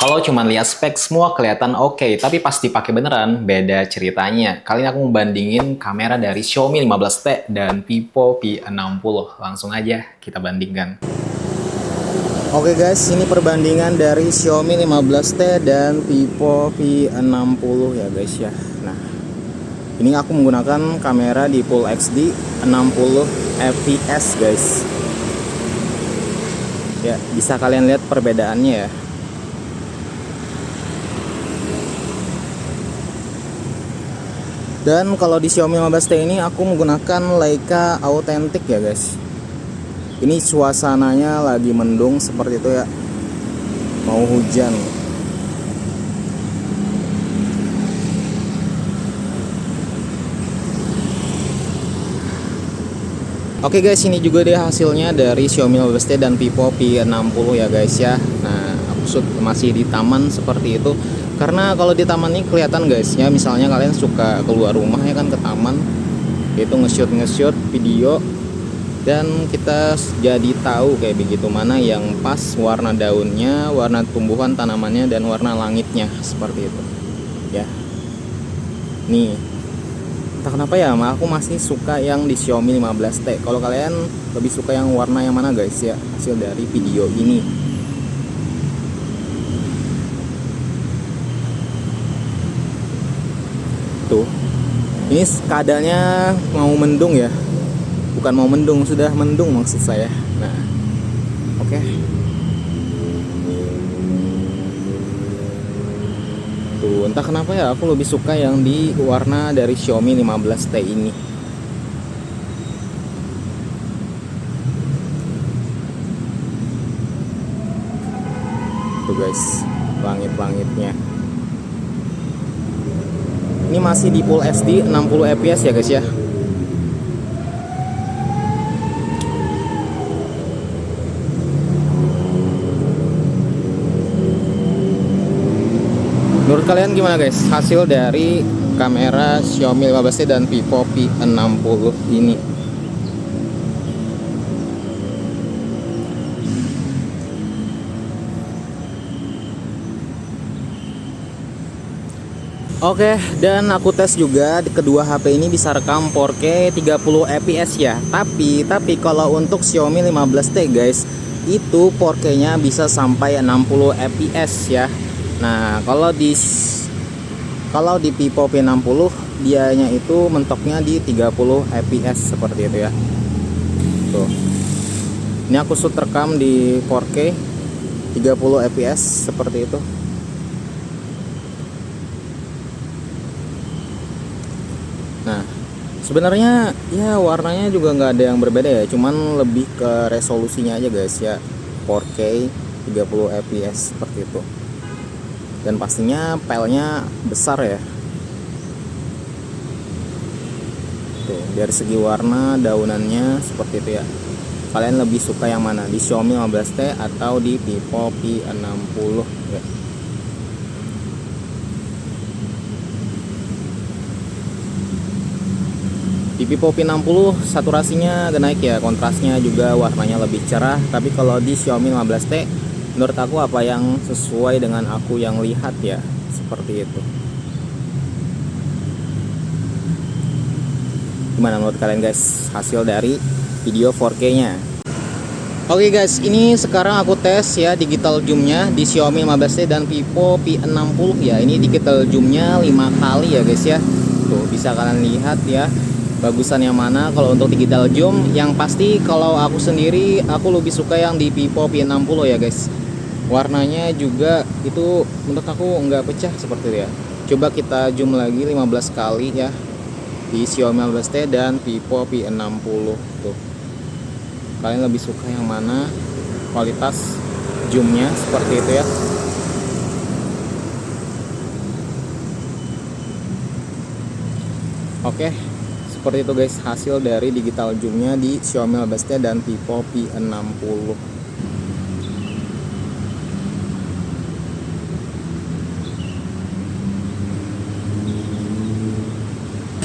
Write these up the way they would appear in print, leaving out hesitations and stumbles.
Kalau cuma lihat spek semua kelihatan oke, tapi pas dipakai beneran beda ceritanya. Kali ini aku mau bandingin kamera dari Xiaomi 15T dan Vivo V60. Langsung aja kita bandingkan. Oke guys, ini perbandingan dari Xiaomi 15T dan Vivo V60 ya guys ya. Nah, ini aku menggunakan kamera di Full HD 60 fps guys. Ya, bisa kalian lihat perbedaannya ya. Dan kalau di Xiaomi 15T ini aku menggunakan Leica Authentic ya guys. Ini suasananya lagi mendung seperti itu ya. Mau hujan. Oke guys, ini juga deh hasilnya dari Xiaomi 15T dan Vivo V60 ya guys ya. Nah, aku shoot masih di taman seperti itu. Karena kalau di taman ini kelihatan guys ya, misalnya kalian suka keluar rumah ya kan ke taman, itu nge-shoot video, dan kita jadi tahu kayak begitu mana yang pas warna daunnya, warna tumbuhan tanamannya, dan warna langitnya seperti itu ya. Nih, entah kenapa ya, aku masih suka yang di Xiaomi 15T. Kalau kalian lebih suka yang warna yang mana guys ya, hasil dari video ini. Tuh, ini keadaannya mau mendung ya, bukan mau mendung, sudah mendung maksud saya. Nah, oke. Tuh, entah kenapa ya, aku lebih suka yang di warna dari Xiaomi 15T ini. Tuh guys, langit-langitnya. Ini masih di Full HD 60 fps ya guys ya. Menurut kalian gimana guys hasil dari kamera Xiaomi 15T dan Vivo V60 ini? Oke, dan aku tes juga di kedua HP ini bisa rekam 4K 30 fps ya. Tapi kalau untuk Xiaomi 15T guys, itu 4K-nya bisa sampai 60 fps ya. Nah, kalau di Vivo V60 dianya itu mentoknya di 30 fps seperti itu ya. Tuh. Ini aku shoot rekam di 4K 30 fps seperti itu. Nah, sebenarnya ya warnanya juga nggak ada yang berbeda ya, cuman lebih ke resolusinya aja guys ya, 4K 30 fps seperti itu. Dan pastinya filenya besar ya. Tuh, dari segi warna daunannya seperti itu ya. Kalian lebih suka yang mana, di Xiaomi 15T atau di Vivo V60 ya? Di Vivo V60 saturasinya agak naik ya, kontrasnya juga warnanya lebih cerah. Tapi kalau di Xiaomi 15T, menurut aku apa yang sesuai dengan aku yang lihat ya, seperti itu. Gimana menurut kalian guys hasil dari video 4K-nya? Oke guys, ini sekarang aku tes ya digital zoom-nya di Xiaomi 15T dan Vivo V60 ya. Ini digital zoom-nya 5 kali ya guys ya. Tuh, bisa kalian lihat ya bagusan yang mana. Kalau untuk digital zoom, yang pasti kalau aku sendiri aku lebih suka yang di Vivo V60 ya guys. Warnanya juga itu menurut aku nggak pecah seperti itu ya. Coba kita zoom lagi 15 kali ya di Xiaomi 15T dan Vivo V60 tuh. Kalian lebih suka yang mana kualitas zoomnya seperti itu ya. Oke, seperti itu guys hasil dari digital zoomnya di Xiaomi 15T dan Vivo V60.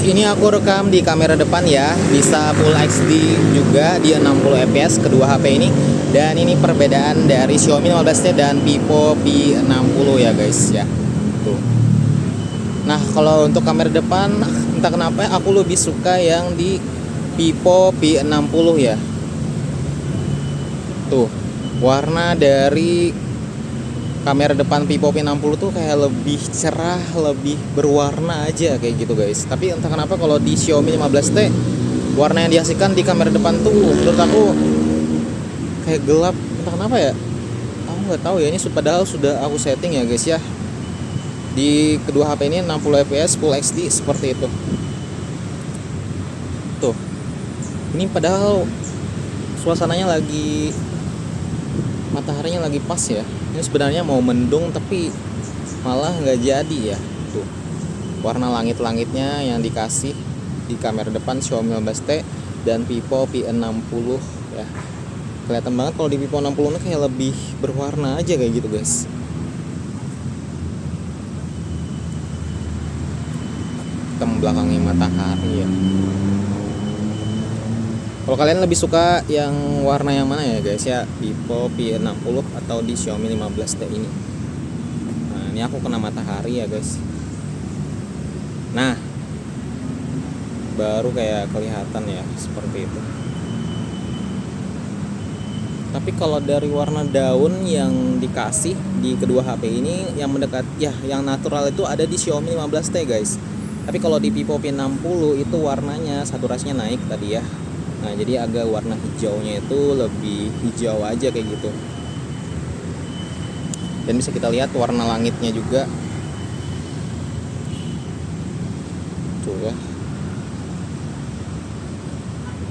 ini aku rekam di kamera depan ya, bisa full HD juga di 60 fps kedua HP ini. Dan ini perbedaan dari Xiaomi 15T dan Vivo P60 ya guys ya. Tuh. Nah, kalau untuk kamera depan entah kenapa aku lebih suka yang di Vivo P60 ya. Tuh, warna dari kamera depan Vivo P60 tuh kayak lebih cerah, lebih berwarna aja kayak gitu guys. Tapi entah kenapa kalau di Xiaomi 15T warna yang dihasilkan di kamera depan tuh menurut aku kayak gelap. Entah kenapa ya, aku nggak tahu ya. Ini padahal sudah aku setting ya guys ya. Di kedua HP ini 60 fps Full HD seperti itu. Tuh, ini padahal suasananya lagi, mataharinya lagi pas ya. Ini sebenarnya mau mendung tapi malah nggak jadi ya. Tuh, warna langit-langitnya yang dikasih di kamera depan Xiaomi 15T dan Vivo P60 ya. Kelihatan banget kalau di Vivo 60 ini kayak lebih berwarna aja kayak gitu guys. Hitam belakangnya matahari ya. Kalau kalian lebih suka yang warna yang mana ya guys ya, Vivo P60 atau di Xiaomi 15T ini? Nah, ini aku kena matahari ya guys. Nah, baru kayak kelihatan ya seperti itu. Tapi kalau dari warna daun yang dikasih di kedua HP ini yang mendekat ya, yang natural itu ada di Xiaomi 15T guys. Tapi kalau di Vivo P60 itu warnanya saturasinya naik tadi ya. Nah, jadi agak warna hijaunya itu lebih hijau aja kayak gitu. Dan bisa kita lihat warna langitnya juga. Tuh ya.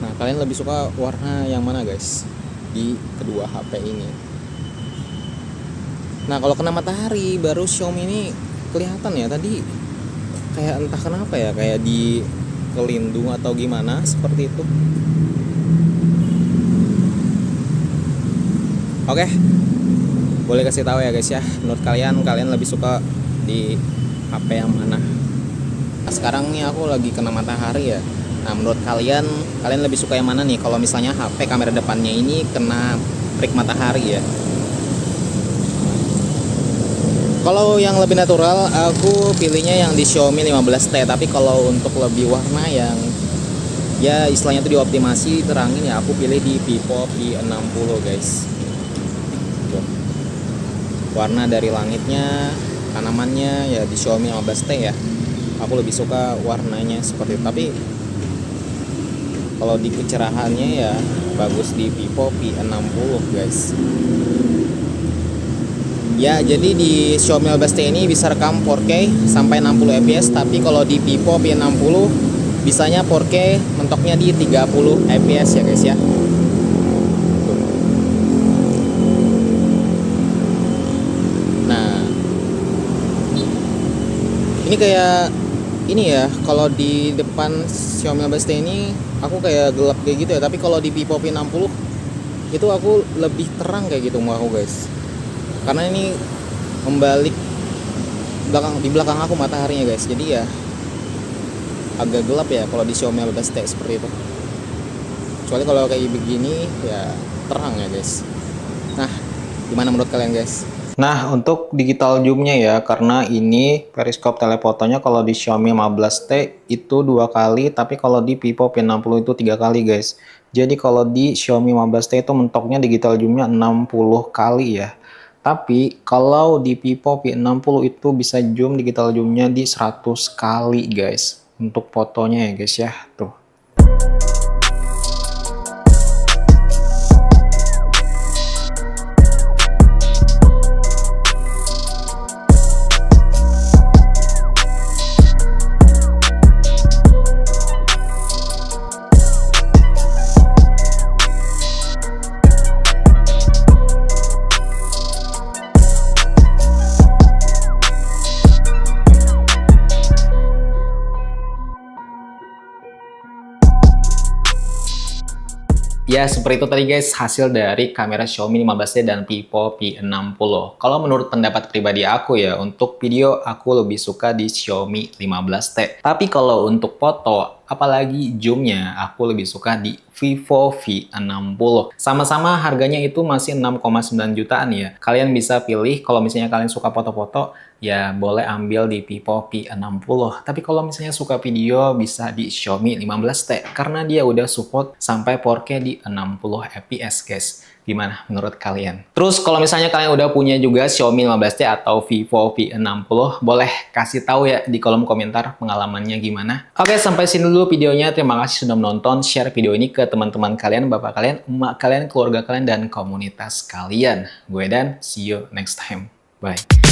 Nah, kalian lebih suka warna yang mana guys di kedua HP ini? Nah, kalau kena matahari baru Xiaomi ini kelihatan ya. Tadi kayak entah kenapa ya, kayak di kelindung atau gimana seperti itu. Oke, boleh kasih tahu ya guys ya, menurut kalian lebih suka di HP yang mana? Nah, sekarang nih aku lagi kena matahari ya. Nah, menurut kalian lebih suka yang mana nih? Kalau misalnya HP kamera depannya ini kena terik matahari ya. Kalau yang lebih natural, aku pilihnya yang di Xiaomi 15T. Tapi kalau untuk lebih warna yang ya istilahnya itu dioptimasi terangin ya, aku pilih di Vivo P60 guys. Warna dari langitnya, tanamannya ya di Xiaomi 15T ya. Aku lebih suka warnanya seperti itu. Tapi kalau di kecerahannya ya bagus di Vivo P60 guys. Ya, jadi di Xiaomi 15T ini bisa rekam 4K sampai 60 fps. Tapi kalau di Vivo P60 bisanya 4K mentoknya di 30 fps ya guys ya. Ini kayak ini ya, kalau di depan Xiaomi 15T ini aku kayak gelap kayak gitu ya. Tapi kalau di Vivo P60 itu aku lebih terang kayak gitu mau aku guys. Karena ini membalik di belakang aku mataharinya guys. Jadi ya agak gelap ya kalau di Xiaomi 15T seperti itu. Kecuali kalau kayak begini ya terang ya guys. Nah, gimana menurut kalian guys? Nah, untuk digital zoomnya ya, karena ini periskop telefotonya kalau di Xiaomi 15T itu 2 kali, tapi kalau di Vivo P60 itu 3 kali guys. Jadi kalau di Xiaomi 15T itu mentoknya digital zoomnya 60 kali ya. Tapi kalau di Vivo P60 itu bisa zoom digital zoomnya di 100 kali guys. Untuk fotonya ya guys ya, tuh. Ya, seperti itu tadi guys, hasil dari kamera Xiaomi 15T dan Vivo P60. Kalau menurut pendapat pribadi aku ya, untuk video aku lebih suka di Xiaomi 15T. Tapi kalau untuk foto, apalagi zoomnya, aku lebih suka di Vivo V60. Sama-sama harganya itu masih 6,9 jutaan ya. Kalian bisa pilih, kalau misalnya kalian suka foto-foto, ya boleh ambil di Vivo P60. Tapi kalau misalnya suka video, bisa di Xiaomi 15T. Karena dia udah support sampai 4K di 60 fps guys. Gimana menurut kalian? Terus kalau misalnya kalian udah punya juga Xiaomi 15T atau Vivo V60, boleh kasih tahu ya di kolom komentar pengalamannya gimana. Oke, sampai sini dulu videonya. Terima kasih sudah menonton. Share video ini ke teman-teman kalian, bapak kalian, emak kalian, keluarga kalian, dan komunitas kalian. Gue Dan, see you next time. Bye.